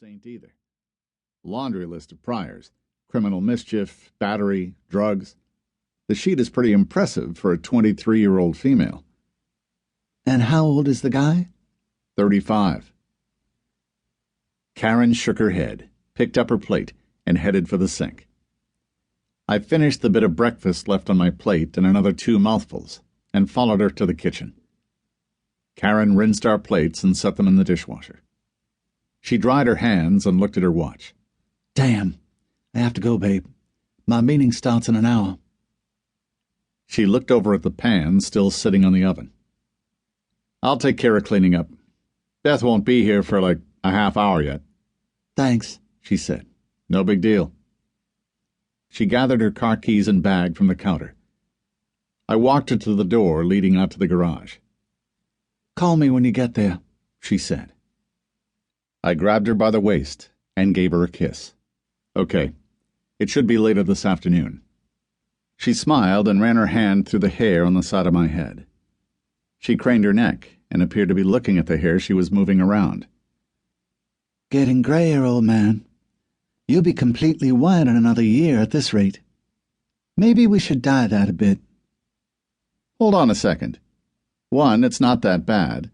saint either. Laundry list of priors: criminal mischief, battery, drugs. The sheet is pretty impressive for a 23-year-old female. And how old is the guy? 35. Karen shook her head, picked up her plate, and headed for the sink. I finished the bit of breakfast left on my plate and another 2 mouthfuls, and followed her to the kitchen. Karen rinsed our plates and set them in the dishwasher. She dried her hands and looked at her watch. Damn, I have to go, babe. My meeting starts in an hour. She looked over at the pan still sitting on the oven. I'll take care of cleaning up. Beth won't be here for like a half hour yet. Thanks, she said. No big deal. She gathered her car keys and bag from the counter. I walked her to the door leading out to the garage. Call me when you get there, she said. I grabbed her by the waist and gave her a kiss. Okay. It should be later this afternoon. She smiled and ran her hand through the hair on the side of my head. She craned her neck and appeared to be looking at the hair she was moving around. Getting grayer, old man. You'll be completely white in another year at this rate. Maybe we should dye that a bit. Hold on a second. 1, it's not that bad,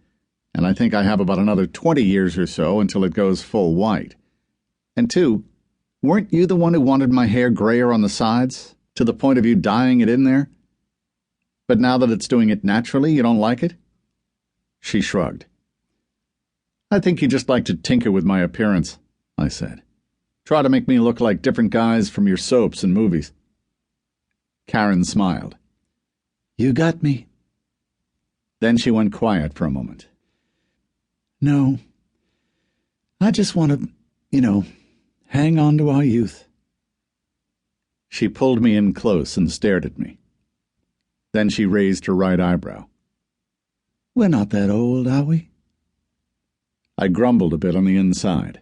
and I think I have about another 20 years or so until it goes full white. And 2, weren't you the one who wanted my hair grayer on the sides, to the point of you dyeing it in there? But now that it's doing it naturally, you don't like it? She shrugged. I think you just like to tinker with my appearance, I said. Try to make me look like different guys from your soaps and movies. Karen smiled. You got me. Then she went quiet for a moment. No. I just want to, hang on to our youth. She pulled me in close and stared at me. Then she raised her right eyebrow. We're not that old, are we? I grumbled a bit on the inside.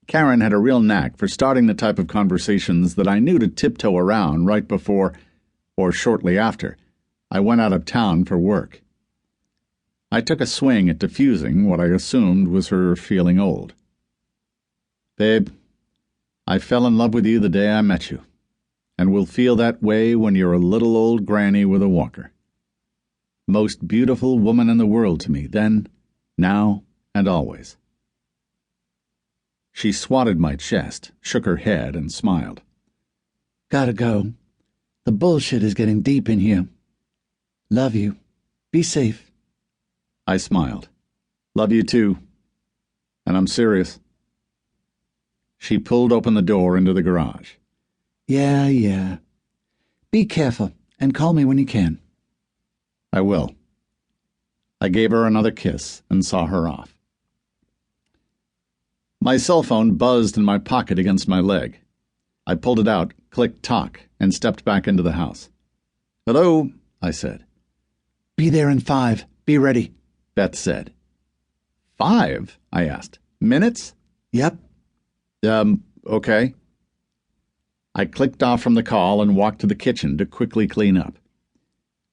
Karen had a real knack for starting the type of conversations that I knew to tiptoe around right before, or shortly after, I went out of town for work. I took a swing at diffusing what I assumed was her feeling old. Babe, I fell in love with you the day I met you, and will feel that way when you're a little old granny with a walker. Most beautiful woman in the world to me, then, now, and always. She swatted my chest, shook her head, and smiled. Gotta go. The bullshit is getting deep in here. Love you. Be safe. I smiled. Love you too. And I'm serious. She pulled open the door into the garage. Yeah. Be careful, and call me when you can. I will. I gave her another kiss and saw her off. My cell phone buzzed in my pocket against my leg. I pulled it out, clicked talk, and stepped back into the house. Hello, I said. Be there in 5. Be ready, Beth said. 5? I asked. Minutes? Yep. Okay. I clicked off from the call and walked to the kitchen to quickly clean up.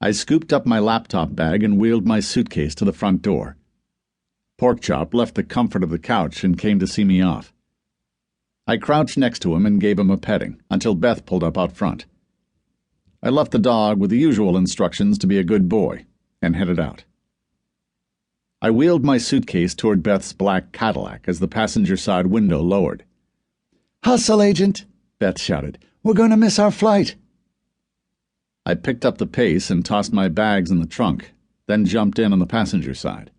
I scooped up my laptop bag and wheeled my suitcase to the front door. Porkchop left the comfort of the couch and came to see me off. I crouched next to him and gave him a petting until Beth pulled up out front. I left the dog with the usual instructions to be a good boy and headed out. I wheeled my suitcase toward Beth's black Cadillac as the passenger side window lowered. Hustle, Agent, Beth shouted. We're going to miss our flight. I picked up the pace and tossed my bags in the trunk, then jumped in on the passenger side.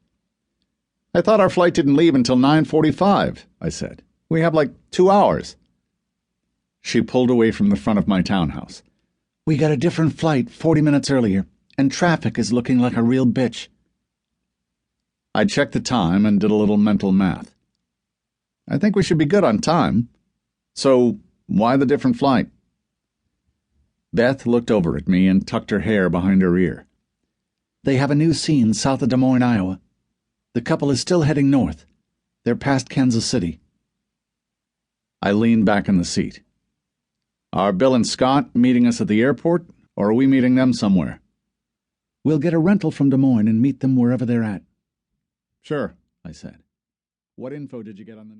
I thought our flight didn't leave until 9:45, I said. We have like 2 hours. She pulled away from the front of my townhouse. We got a different flight 40 minutes earlier, and traffic is looking like a real bitch. I checked the time and did a little mental math. I think we should be good on time. So, why the different flight? Beth looked over at me and tucked her hair behind her ear. They have a new scene south of Des Moines, Iowa. The couple is still heading north. They're past Kansas City. I leaned back in the seat. Are Bill and Scott meeting us at the airport, or are we meeting them somewhere? We'll get a rental from Des Moines and meet them wherever they're at. Sure, I said. What info did you get on the